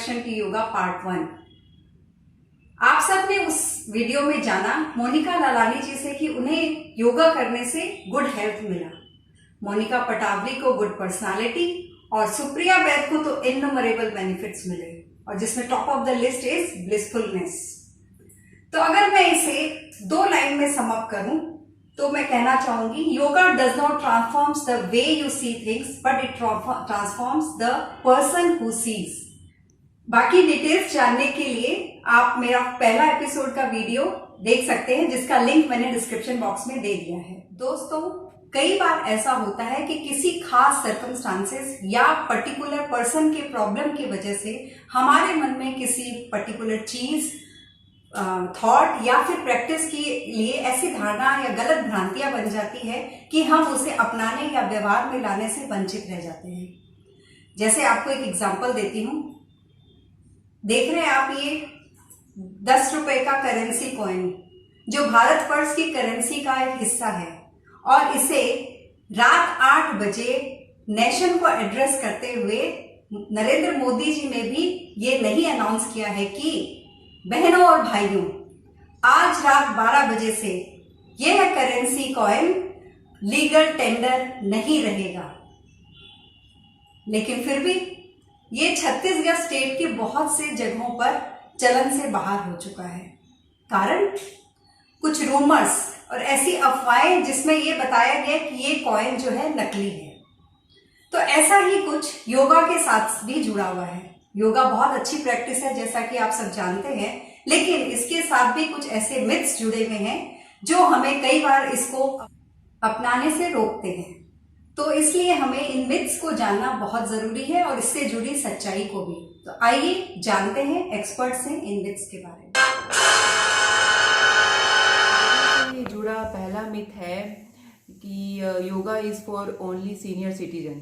Introduction to yoga part 1। आप सबने उस वीडियो में जाना मोनिका लालानी जी से कि उन्हें योगा करने से गुड हेल्थ मिला, मोनिका पटावरी को गुड पर्सनालिटी और सुप्रिया वैद को तो इननुमरेबल बेनिफिट्स मिले, और जिसमें top of the list is blissfulness. तो अगर मैं इसे 2 लाइन में सम अप करूं तो मैं कहना चाहूंगी, yoga does not transforms the way you see things but it transforms the person who seize. बाकी डिटेल्स जानने के लिए आप मेरा पहला एपिसोड का वीडियो देख सकते हैं, जिसका लिंक मैंने डिस्क्रिप्शन बॉक्स में दे दिया है। दोस्तों, कई बार ऐसा होता है कि किसी खास सर्कमस्टांसेस या पर्टिकुलर पर्सन के प्रॉब्लम की वजह से हमारे मन में किसी पर्टिकुलर चीज, थॉट या फिर प्रैक्टिस के लिए ऐसी धारणा या गलत भ्रांतियां बन जाती है कि हम उसे अपनाने या व्यवहार में लाने से वंचित रह जाते हैं। जैसे आपको एक एग्जांपल देती हूं। देख रहे हैं आप ये 10 रुपए का करेंसी कॉइन, जो भारत वर्ष की करेंसी का एक हिस्सा है, और इसे रात 8 बजे नेशन को एड्रेस करते हुए नरेंद्र मोदी जी ने भी ये नहीं अनाउंस किया है कि बहनों और भाइयों, आज रात 12 बजे से यह करेंसी कॉइन लीगल टेंडर नहीं रहेगा। लेकिन फिर भी ये छत्तीसगढ़ स्टेट के बहुत से जगहों पर चलन से बाहर हो चुका है। कारण कुछ रूमर्स और ऐसी अफवाहें जिसमें ये बताया गया कि ये कॉइन जो है नकली है। तो ऐसा ही कुछ योगा के साथ भी जुड़ा हुआ है। योगा बहुत अच्छी प्रैक्टिस है, जैसा कि आप सब जानते हैं, लेकिन इसके साथ भी कुछ ऐसे मिथ्स जुड़े हुए हैं जो हमें कई बार इसको अपनाने से रोकते हैं। तो इसलिए हमें इन मिथ्स को जानना बहुत जरूरी है और इससे जुड़ी सच्चाई को भी। तो आइए जानते हैं एक्सपर्ट से इन मिथ्स के बारे में। जुड़ा पहला मिथ है कि yoga is for only senior citizen.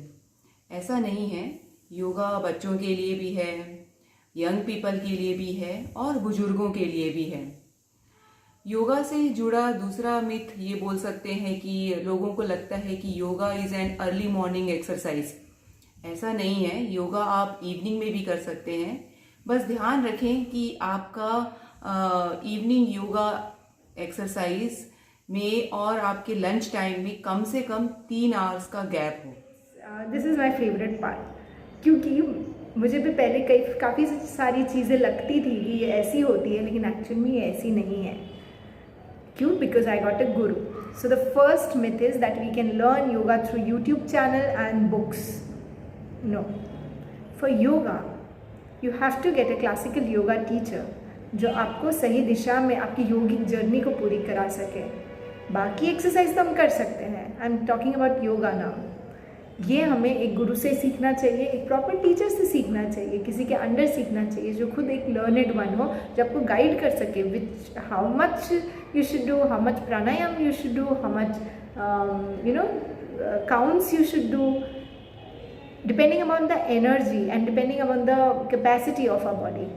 ऐसा नहीं है। योगा बच्चों के लिए भी है, यंग पीपल के लिए भी है और बुजुर्गों के लिए भी है। योगा से जुड़ा दूसरा मिथ ये बोल सकते हैं कि लोगों को लगता है कि yoga is an early morning exercise. ऐसा नहीं है। योगा आप इवनिंग में भी कर सकते हैं। बस ध्यान रखें कि आपका इवनिंग योगा एक्सरसाइज में और आपके लंच टाइम में कम से कम 3 आवर्स का गैप हो। This is my favourite part, क्योंकि मुझे भी पहले काफ़ी सारी चीज़ें लगती थी कि ये ऐसी होती है, लेकिन एक्चुअल में ये ऐसी नहीं है। क्यों? Because I got a guru. So the first myth is that we can learn yoga through YouTube channel and books. No, for yoga you have to get a classical yoga teacher जो आपको सही दिशा में आपकी योगिक जर्नी को पूरी करा सके। बाकी एक्सरसाइज तो हम कर सकते हैं। I am talking about yoga now. ये हमें एक गुरु से सीखना चाहिए, एक प्रॉपर टीचर से सीखना चाहिए, किसी के अंडर सीखना चाहिए जो खुद एक लर्नेड वन हो, जो आपको गाइड कर सके विच how much you should do, how much pranayama you should do, how much counts you should do, depending upon the energy and depending upon the capacity of our body.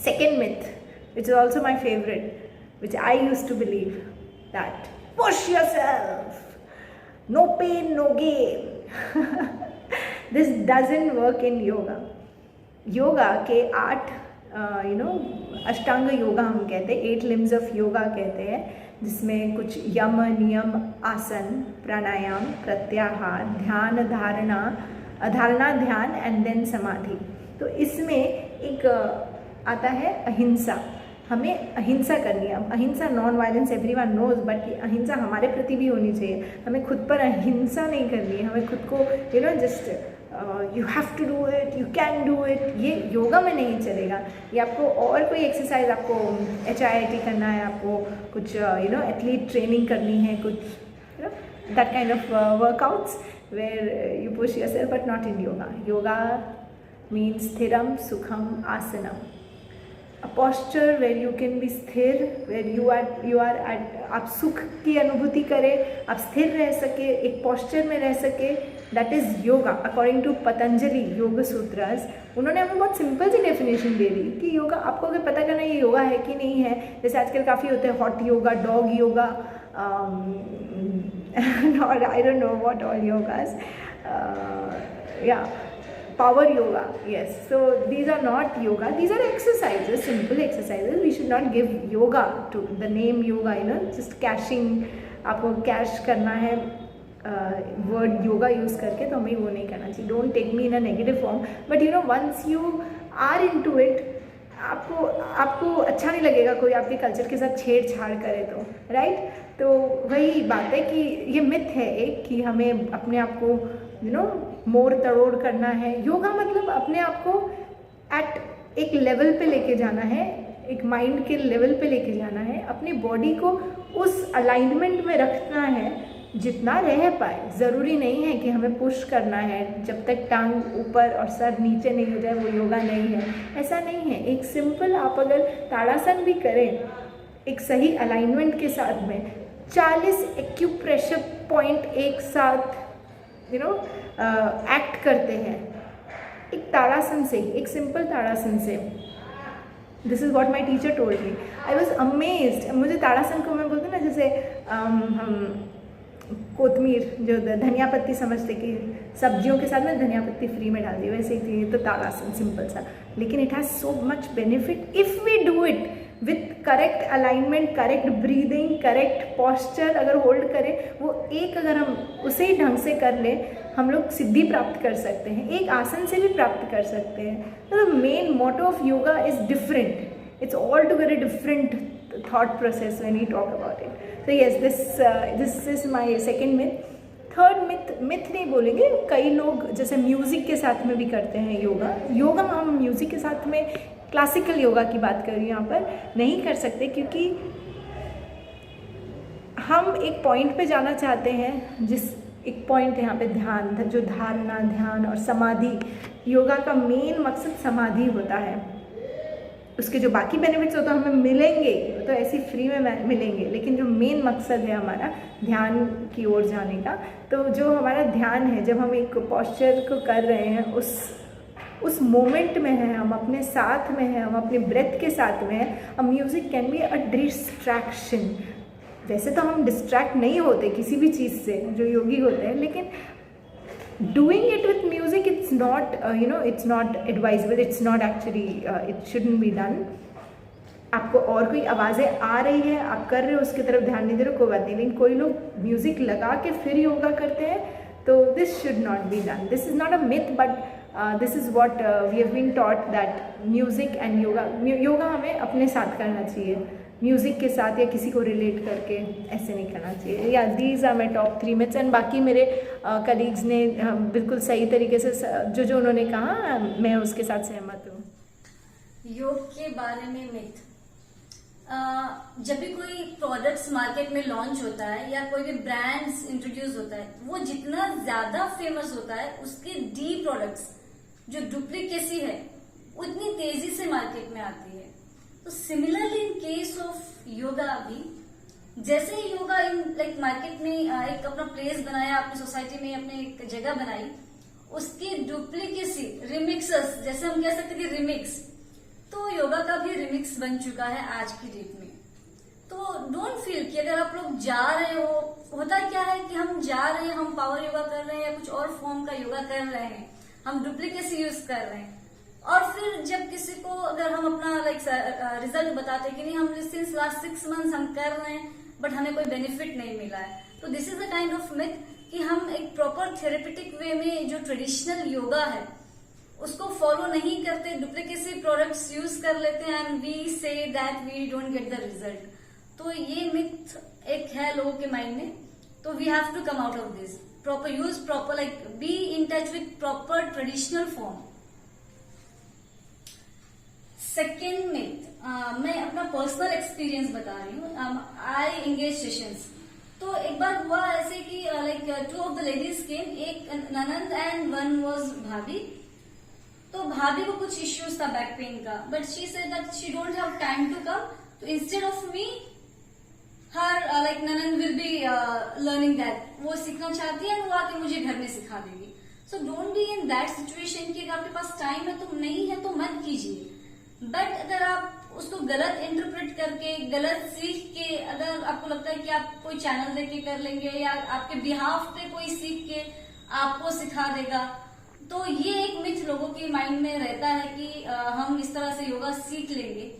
Second myth, which is also my favorite, which I used to believe, that push yourself, no pain no gain. This doesn't work in yoga. Yoga के 8 अष्टांग योगा हम कहते हैं, 8 limbs of yoga कहते हैं, जिसमें कुछ यम नियम आसन, प्राणायाम, प्रत्याहार, ध्यान, धारणा ध्यान एंड देन समाधि। तो इसमें एक आता है अहिंसा। हमें अहिंसा करनी है। अहिंसा non violence everyone knows, but अहिंसा हमारे प्रति भी होनी चाहिए। हमें खुद पर अहिंसा नहीं करनी है। हमें खुद को just you have to do it, you can do it, ये योगा में नहीं चलेगा। ये आपको और कोई एक्सरसाइज, आपको HIIT करना है, आपको कुछ एथलीट ट्रेनिंग करनी है, कुछ that kind of workouts where you push yourself, but not in yoga. Yoga means स्थिरम सुखम आसनम, a posture where you can be स्थिर, where you are at, आप सुख की अनुभूति करें, आप स्थिर रह सके, एक posture में रह सके, that is yoga according to Patanjali योग सूत्रस। उन्होंने हमें बहुत सिंपल सी डेफिनेशन दे दी कि योगा, आपको अगर पता करना ये योगा है कि नहीं है, जैसे आजकल काफ़ी होते हैं हॉट योगा, डॉग योगा, और I don't know what all yogas, या power yoga, yes. So these are not yoga, these are exercises, simple exercises. We should not give yoga to the name yoga, you know, just cashing, आपको cash करना है word yoga use करके, तो हमें वो नहीं करना चाहिए. Don't take me in a negative form, but you know once you are into it, आपको अच्छा नहीं लगेगा कोई आपके कल्चर के साथ छेड़छाड़ करे तो, राइट. तो वही बात है कि ये मिथ है एक, कि हमें अपने आप को यू नो मोड़ तड़ोड़ करना है. योगा मतलब अपने आप को एट एक लेवल पे लेके जाना है, एक माइंड के लेवल पे लेके जाना है, अपनी बॉडी को उस अलाइनमेंट में रखना है जितना रह पाए. ज़रूरी नहीं है कि हमें पुश करना है, जब तक टांग ऊपर और सर नीचे नहीं हो जाए वो योगा नहीं है, ऐसा नहीं है. एक सिंपल आप अगर ताड़ासन भी करें एक सही अलाइनमेंट के साथ में, 40 एक्यूप्रेशर पॉइंट एक साथ यू नो एक्ट करते हैं एक ताड़ासन से, एक सिंपल ताड़ासन से. This is what my teacher told me. I was amazed. मुझे ताड़ासन को मैं बोलती हूँ ना, जैसे हम कोतमीर जो धनिया पत्ती समझते कि सब्जियों के साथ में धनिया पत्ती फ्री में डाल दी, वैसे ही थी तो ताड़ासन सिंपल सा, लेकिन it has so much benefit if we do it with correct alignment, correct breathing, correct posture. अगर होल्ड करें वो एक, अगर हम उसे ही ढंग से कर लें, हम लोग सिद्धि प्राप्त कर सकते हैं. एक आसन से भी प्राप्त कर सकते हैं. तो the main motto of yoga is different. It's altogether different thought process when we talk about it. So yes, this is my second myth. Third myth नहीं बोलेंगे, कई लोग जैसे म्यूज़िक के साथ में भी करते हैं योगा. हम म्यूज़िक के साथ में क्लासिकल योगा की बात कर रही हूँ, यहाँ पर नहीं कर सकते, क्योंकि हम एक पॉइंट पे जाना चाहते हैं, जिस एक पॉइंट है यहाँ पे ध्यान, जो धारणा, ध्यान और समाधि. योगा का मेन मकसद समाधि होता है. उसके जो बाकी बेनिफिट्स होते हैं हमें मिलेंगे, तो ऐसी फ्री में मिलेंगे, लेकिन जो मेन मकसद है हमारा ध्यान की ओर जाने का, तो जो हमारा ध्यान है, जब हम एक पॉस्चर को कर रहे हैं, उस मोमेंट में है, हम अपने साथ में हैं, हम अपने ब्रेथ के साथ में हैं. A music can be a distraction. वैसे तो हम डिस्ट्रैक्ट नहीं होते किसी भी चीज़ से, जो योगी होते हैं, लेकिन doing it with music, it's not it's not advisable, it's not actually it shouldn't be done. आपको और कोई आवाज़ें आ रही है, आप कर रहे हो, उसकी तरफ ध्यान नहीं दे रहे हो, कोई बात नहीं. लेकिन कोई लोग म्यूज़िक लगा के फिर योगा करते हैं, तो this should not be done. This is not a myth, but this is what we have been taught, that music and yoga हमें अपने साथ करना चाहिए, म्यूज़िक के साथ या किसी को रिलेट करके ऐसे नहीं करना चाहिए. या these are my top 3 myths. And बाकी मेरे कलीग्स ने बिल्कुल सही तरीके से जो उन्होंने कहा, मैं उसके साथ सहमत हूँ. योग के बारे में मिथ, जब भी कोई प्रोडक्ट्स मार्केट में लॉन्च होता है या कोई भी ब्रांड्स इंट्रोड्यूस होता है, वो जितना ज्यादा फेमस होता है, उसके डी प्रोडक्ट्स जो डुप्लीकेसी है उतनी तेजी से मार्केट में आती है. तो similarly in case of yoga भी, जैसे ही योगा इन लाइक मार्केट में एक अपना प्लेस बनाया, अपनी सोसाइटी में अपने एक जगह बनाई, उसकी डुप्लीकेसी, रिमिक्सेस, जैसे हम कह सकते कि रिमिक्स, तो योगा का भी रिमिक्स बन चुका है आज की डेट में. तो डोंट फील कि अगर आप लोग जा रहे हो, होता क्या है कि हम जा रहे हैं, हम पावर योगा कर रहे हैं या कुछ और फॉर्म का योगा कर रहे हैं, हम डुप्लीकेसी यूज कर रहे हैं, और फिर जब किसी को अगर हम अपना रिजल्ट बताते हैं कि नहीं, हम सिंस लास्ट 6 मंथ्स हम कर रहे हैं बट हमें कोई बेनिफिट नहीं मिला है, तो this is the kind of myth कि हम एक प्रॉपर थेरेपेटिक वे में जो ट्रेडिशनल योगा है उसको फॉलो नहीं करते, डुप्लीकेसी प्रोडक्ट्स यूज कर लेते हैं, and we say that we don't get the result. तो ये मिथ एक है लोगों के माइंड में, तो we have to come out of this. Proper use, proper like be in touch with proper traditional form. Second myth, मैं अपना पर्सनल एक्सपीरियंस बता रही हूँ. I engage sessions. तो एक बार हुआ ऐसे कि like 2 of the ladies came, एक ननंद एंड 1 वाज भाभी. तो भाभी को कुछ इश्यूज था बैक पेन का, but she said that she don't have time to come, तो instead of me her like ननंद विल बी लर्निंग दैट. वो सीखना चाहती है, वो आके मुझे घर में सिखा देगी. So don't be in that situation कि अगर आपके पास टाइम है तो नहीं है तो मत कीजिए. बट अगर आप उसको गलत इंटरप्रेट करके, गलत सीख के, अगर आपको लगता है कि आप कोई चैनल देख के कर लेंगे या आपके बिहाफ पे कोई सीख के आपको सिखा देगा, तो ये एक मिथ लोगों के माइंड में रहता है कि हम इस तरह से योगा सीख लेंगे,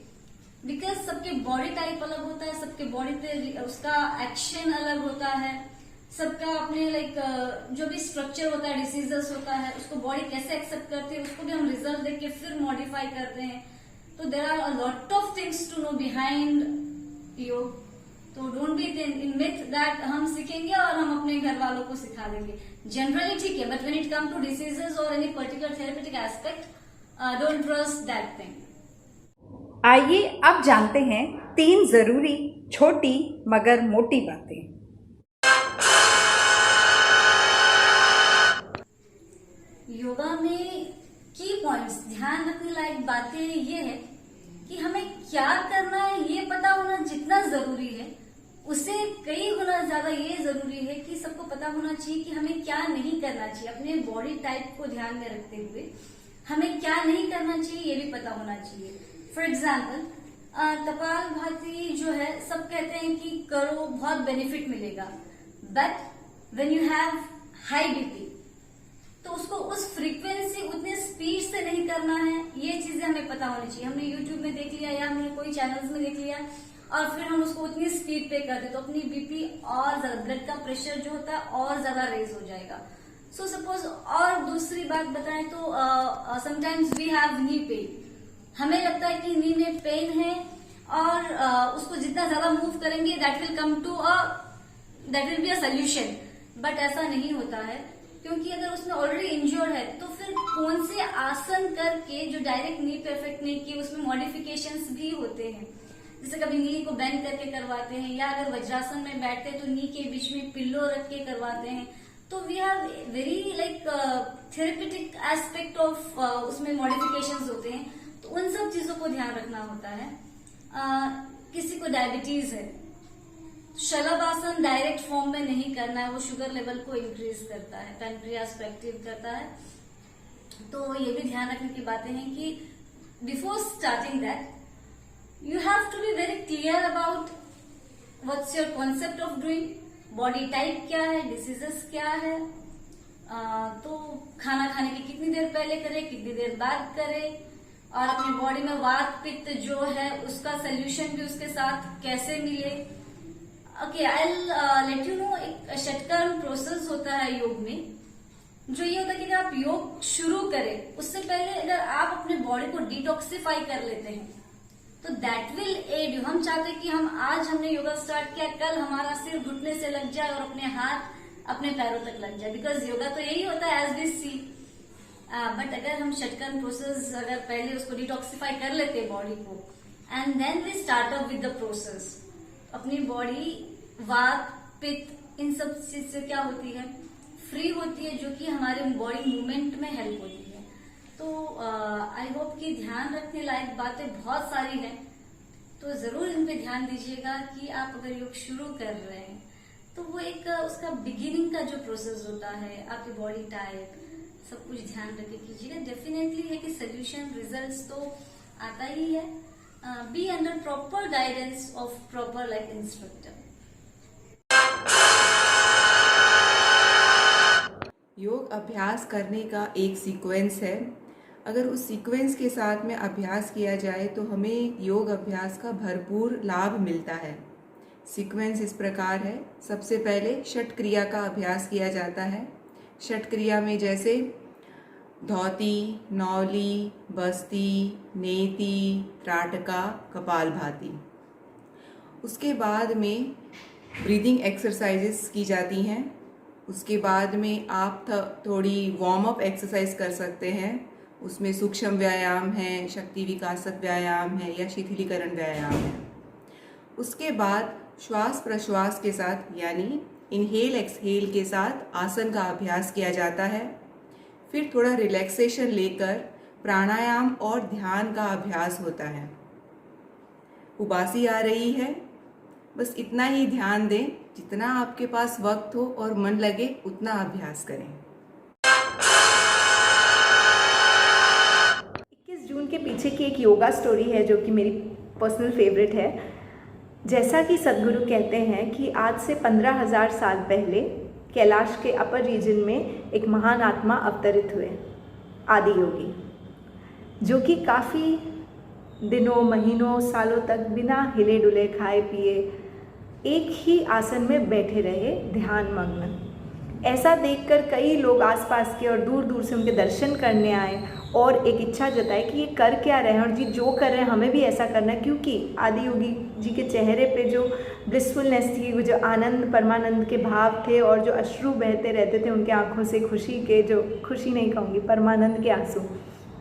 बिकॉज सबके बॉडी टाइप अलग होता है, सबके बॉडी पे उसका एक्शन अलग होता है, सबका अपने जो भी स्ट्रक्चर होता है, डिसीजेस होता है, उसको बॉडी कैसे एक्सेप्ट करती है, उसको भी हम रिजल्ट देख के फिर मॉडिफाई करते हैं। तो there are a lot of things to know behind yog. तो don't be in myth that हम सीखेंगे और हम अपने घर वालों को सिखा देंगे। जनरली ठीक है, but when it come to diseases और any particular therapeutic aspect, don't trust that thing. आइए अब जानते हैं 3 जरूरी छोटी मगर मोटी बातें। योगा में की पॉइंट्स, ध्यान रखने लायक बातें ये है कि हमें क्या करना है ये पता होना जितना जरूरी है, उससे कई गुना ज्यादा ये जरूरी है कि सबको पता होना चाहिए कि हमें क्या नहीं करना चाहिए। अपने बॉडी टाइप को ध्यान में रखते हुए हमें क्या नहीं करना चाहिए ये भी पता होना चाहिए। फॉर एग्जाम्पल, कपालभाति जो है, सब कहते हैं कि करो बहुत बेनिफिट मिलेगा, but when you have high BP तो उसको उस फ्रीक्वेंसी उतने स्पीड से नहीं करना है, ये चीजें हमें पता होनी चाहिए। हमने यूट्यूब में देख लिया या हमने कोई चैनल्स में देख लिया और फिर हम उसको उतनी स्पीड पे कर दे तो अपनी बीपी और ज्यादा, ब्लड का प्रेशर जो होता है और ज्यादा रेज हो जाएगा। सो सपोज, और दूसरी बात बताएं तो sometimes we have knee pain. हमें लगता है कि नी में पेन है और उसको जितना ज्यादा मूव करेंगे that will be a solution, but ऐसा नहीं होता है, क्योंकि अगर उसमें ऑलरेडी इंज्योर्ड है तो फिर कौन से आसन करके जो डायरेक्ट नी पे इफेक्ट नहीं किए, उसमें मॉडिफिकेशंस भी होते हैं। जैसे कभी नी को बेंड करके करवाते हैं, या अगर वज्रासन में बैठते हैं तो नी के बीच में पिल्लो रख के करवाते हैं। तो we have very therapeutic aspect of उसमें मॉडिफिकेशंस होते हैं, तो उन सब चीजों को ध्यान रखना होता है। किसी को डायबिटीज है, शलभ आसन डायरेक्ट फॉर्म में नहीं करना है, वो शुगर लेवल को इंक्रीज करता है, पैनक्रियास को एक्टिव करता है। तो ये भी ध्यान रखने की बातें हैं कि before starting that you have to be very clear about what's your concept of doing, body type क्या है, डिसीजेस क्या है, तो खाना खाने की कितनी देर पहले करें, कितनी देर बाद करें, और अपनी बॉडी में वात पित्त जो है उसका सोल्यूशन भी उसके साथ कैसे मिले। Okay, I let you know, एक षटकर्म प्रोसेस होता है योग में, जो ये होता है कि अगर आप योग शुरू करें उससे पहले अगर आप अपने बॉडी को डिटॉक्सिफाई कर लेते हैं तो दैट विल एड यू। हम चाहते हैं कि आज हमने योगा स्टार्ट किया, कल हमारा सिर घुटने से लग जाए और अपने हाथ अपने पैरों तक लग जाए, बिकॉज योगा तो यही होता है एज वी सी। बट अगर हम षटकर्म प्रोसेस अगर पहले उसको डिटॉक्सिफाई कर लेते हैं बॉडी को, and then we start up with the process, अपनी बॉडी वात पित्त इन सब चीज से क्या होती है, फ्री होती है, जो कि हमारे बॉडी मूवमेंट में हेल्प होती है। तो आई होप कि ध्यान रखने लायक बातें बहुत सारी हैं, तो जरूर इन पे ध्यान दीजिएगा कि आप अगर योग शुरू कर रहे हैं तो वो एक उसका बिगिनिंग का जो प्रोसेस होता है, आपकी बॉडी टाइप सब कुछ ध्यान रखे कीजिएगा। डेफिनेटली है कि सोल्यूशन रिजल्ट्स तो आता ही है, be under proper guidance of proper like instructor. योग अभ्यास करने का एक सीक्वेंस है। अगर उस सीक्वेंस के साथ में अभ्यास किया जाए तो हमें योग अभ्यास का भरपूर लाभ मिलता है। सीक्वेंस इस प्रकार है। सबसे पहले षट क्रिया का अभ्यास किया जाता है। षट क्रिया में जैसे धौती, नौली, बस्ती, नेति, त्राटका, कपालभाति। उसके बाद में ब्रीदिंग एक्सरसाइजेस की जाती हैं। उसके बाद में आप थोड़ी वार्म अप एक्सरसाइज कर सकते हैं। उसमें सूक्ष्म व्यायाम है, शक्ति विकासक व्यायाम है या शिथिलीकरण व्यायाम है। उसके बाद श्वास प्रश्वास के साथ यानी इनहेल एक्सहेल के साथ आसन का अभ्यास किया जाता है। फिर थोड़ा रिलैक्सेशन लेकर प्राणायाम और ध्यान का अभ्यास होता है। उबासी आ रही है, बस इतना ही ध्यान दें, जितना आपके पास वक्त हो और मन लगे उतना अभ्यास करें। 21 जून के पीछे की एक योगा स्टोरी है जो कि मेरी पर्सनल फेवरेट है। जैसा कि सदगुरु कहते हैं कि आज से 15,000 साल पहले कैलाश के अपर रीजन में एक महान आत्मा अवतरित हुए। आदि योगी, जो कि काफ़ी दिनों, महीनों, सालों तक बिना हिले डुले, खाए पिए एक ही आसन में बैठे रहे, ध्यान मग्न। ऐसा देखकर कई लोग आसपास के और दूर दूर से उनके दर्शन करने आए और एक इच्छा जताई कि ये कर क्या रहे हैं और जी जो कर रहे हैं हमें भी ऐसा करना है, क्योंकि आदि योगी जी के चेहरे पे जो ब्लिसफुलनेस थी, वो जो आनंद, परमानंद के भाव थे और जो अश्रु बहते रहते थे उनके आंखों से, खुशी के, जो खुशी नहीं कहूँगी, परमानंद के आंसू,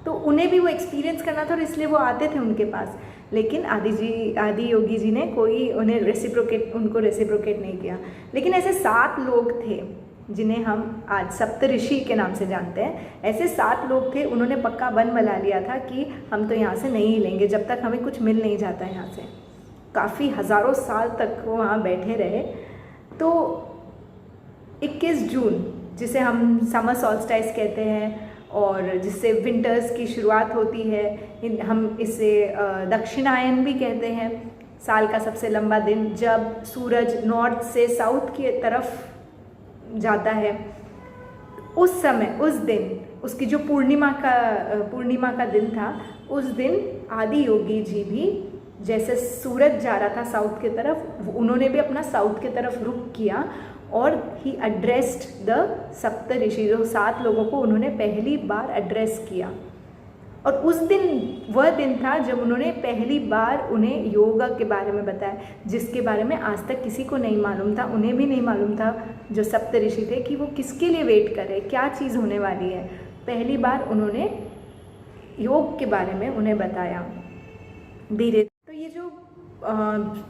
तो उन्हें भी वो एक्सपीरियंस करना था और इसलिए वो आते थे उनके पास। लेकिन आदि योगी जी ने उनको रेसिप्रोकेट नहीं किया। लेकिन ऐसे 7 लोग थे जिन्हें हम आज सप्तऋषि के नाम से जानते हैं। ऐसे 7 लोग थे, उन्होंने पक्का वन बना लिया था कि हम तो यहाँ से नहीं हिलेंगे जब तक हमें कुछ मिल नहीं जाता यहाँ से। काफ़ी हज़ारों साल तक वो वहाँ बैठे रहे। तो 21 जून, जिसे हम समर सॉल्स्टाइस कहते हैं और जिससे विंटर्स की शुरुआत होती है, हम इसे दक्षिणायन भी कहते हैं, साल का सबसे लंबा दिन, जब सूरज नॉर्थ से साउथ की तरफ जाता है, उस समय, उस दिन, उसकी जो पूर्णिमा का दिन था, उस दिन आदि योगी जी भी जैसे सूरज जा रहा था साउथ की तरफ, उन्होंने भी अपना साउथ की तरफ रुख किया और ही एड्रेस्ड द सप्तऋषि, जो 7 लोगों को उन्होंने पहली बार एड्रेस किया। और उस दिन वह दिन था जब उन्होंने पहली बार उन्हें योगा के बारे में बताया, जिसके बारे में आज तक किसी को नहीं मालूम था। उन्हें भी नहीं मालूम था, जो सप्तऋषि थे, कि वो किसके लिए वेट कर रहे, क्या चीज़ होने वाली है। पहली बार उन्होंने योग के बारे में उन्हें बताया धीरे। तो ये जो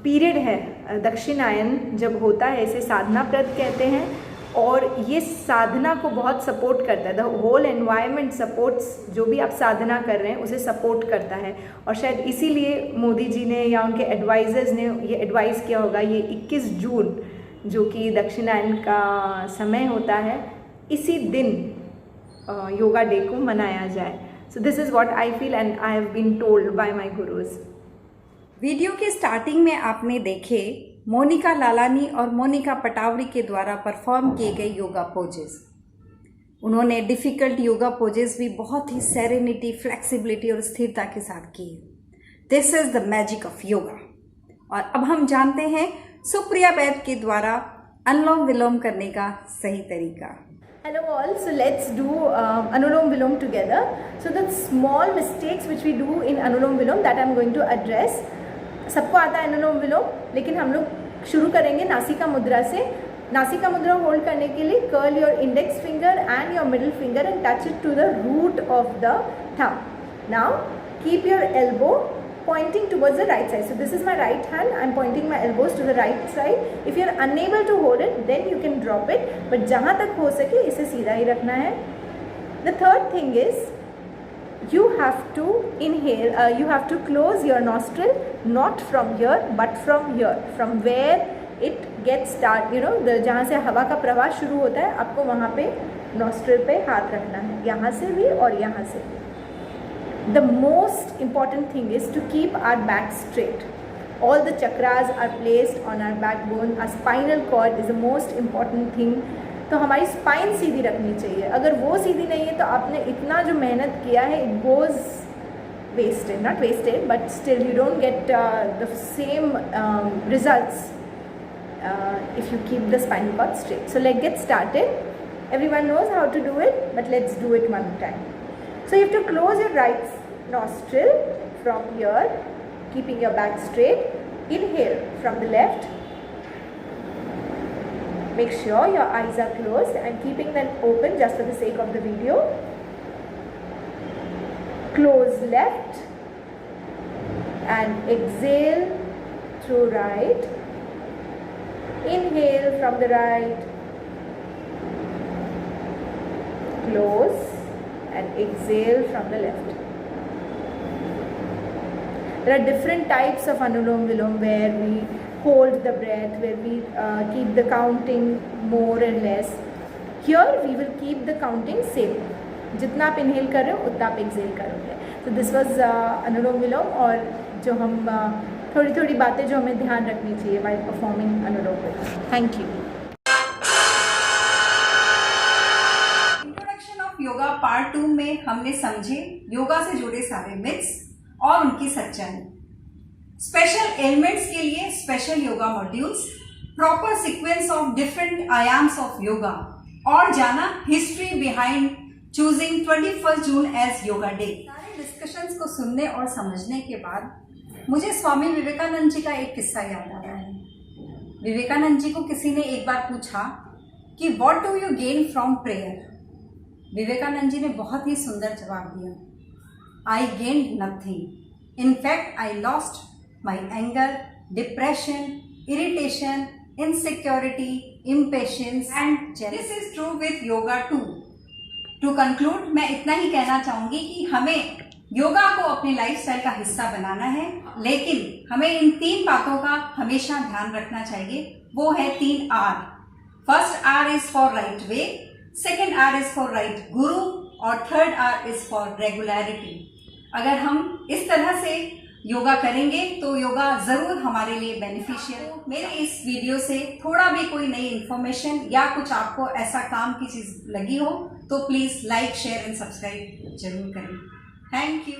पीरियड है दक्षिणायन जब होता है, इसे साधना प्रद कहते हैं और ये साधना को बहुत सपोर्ट करता है। द होल एनवायरनमेंट सपोर्ट्स, जो भी आप साधना कर रहे हैं उसे सपोर्ट करता है। और शायद इसीलिए मोदी जी ने या उनके एडवाइज़र्स ने ये एडवाइस किया होगा, ये 21 जून जो कि दक्षिणायन का समय होता है, इसी दिन योगा डे को मनाया जाए। So this is what I feel and I have been told by my gurus. Video के स्टार्टिंग में आपने देखे मोनिका लालानी और मोनिका पटावरी के द्वारा परफॉर्म किए गए योगा पोजेस। उन्होंने डिफ़िकल्ट योगा पोजेस भी बहुत ही सेरेनिटी, फ्लेक्सिबिलिटी और स्थिरता के साथ किए। This is the magic of yoga. और अब हम जानते हैं सुप्रिया वैद के द्वारा अनुलोम विलोम करने का सही तरीका। Hello all, so let's do Anulom Vilom together. So the small mistakes which we do in Anulom Vilom that I'm going to address. सबको आता है अनुलोम विलोम, लेकिन हम लोग शुरू करेंगे नासिका मुद्रा से। नासिका मुद्रा होल्ड करने के लिए curl your index finger and your middle finger and touch it to the root of the thumb. Now keep your elbow pointing towards the right side. So this is my right hand. I'm pointing my elbows to the right side. If you are unable to hold it, then you can drop it. But जहाँ तक हो सके इसे सीधा ही रखना है. The third thing is you have to inhale. You have to close your nostril, not from here, but from here, from where it gets start. You know, जहाँ से हवा का प्रवाह शुरू होता है, आपको वहाँ पे nostril पे हाथ रखना है. यहाँ से भी और यहाँ से भी. The most important thing is to keep our back straight. All the chakras are placed on our backbone. Our spinal cord is the most important thing. तो हमारी स्पाइन सीधी रखनी चाहिए. अगर वो सीधी नहीं है तो आपने इतना जो मेहनत किया है, it goes wasted. Not wasted, but still you don't get the same results if you keep the spinal cord straight. So let's get started. Everyone knows how to do it, but let's do it one time. So you have to close your right nostril from here, keeping your back straight. Inhale from the left. Make sure your eyes are closed and keeping them open just for the sake of the video. Close left and exhale through right. Inhale from the right. Close and exhale from the left. There are different types of Anulom Vilom where we hold the breath, where we keep the counting more and less. Here we will keep the counting same. जितना आप inhale कर रहे हो उतना आप exhale करोगे. So this was Anulom Vilom और जो हम थोड़ी थोड़ी बातें जो हमें ध्यान रखनी चाहिए while performing Anulom Vilom. Thank you. Introduction of of yoga part 2 में हमने समझे योगा से जुड़े सारे मिथ्स और उनकी सच्चाई, स्पेशल एलिमेंट्स के लिए special yoga modules, proper sequence of different आयाम्स ऑफ योगा और जाना history behind choosing 21 June as yoga day. सारे डिस्कशंस को सुनने और समझने के बाद मुझे स्वामी विवेकानंद जी का एक किस्सा याद आ रहा है। विवेकानंद जी को किसी ने एक बार पूछा कि what do you gain from prayer. Vivekananda ji ने बहुत ही सुंदर जवाब दिया, I gain nothing, in fact I lost my anger, depression, irritation, insecurity, impatience and jealousy. This is true with yoga too. To conclude, मैं इतना ही कहना चाहूंगी कि हमें योगा को अपनी लाइफस्टाइल का हिस्सा बनाना है, लेकिन हमें इन 3 बातों का हमेशा ध्यान रखना चाहिए। वो है 3 R। First R is for right way, second R is for right गुरु और third R is for regularity. अगर हम इस तरह से योगा करेंगे तो योगा जरूर हमारे लिए बेनिफिशियल हो। मेरे इस वीडियो से थोड़ा भी कोई नई इन्फॉर्मेशन या कुछ आपको ऐसा काम की चीज लगी हो तो please like, share and subscribe जरूर करें। Thank you.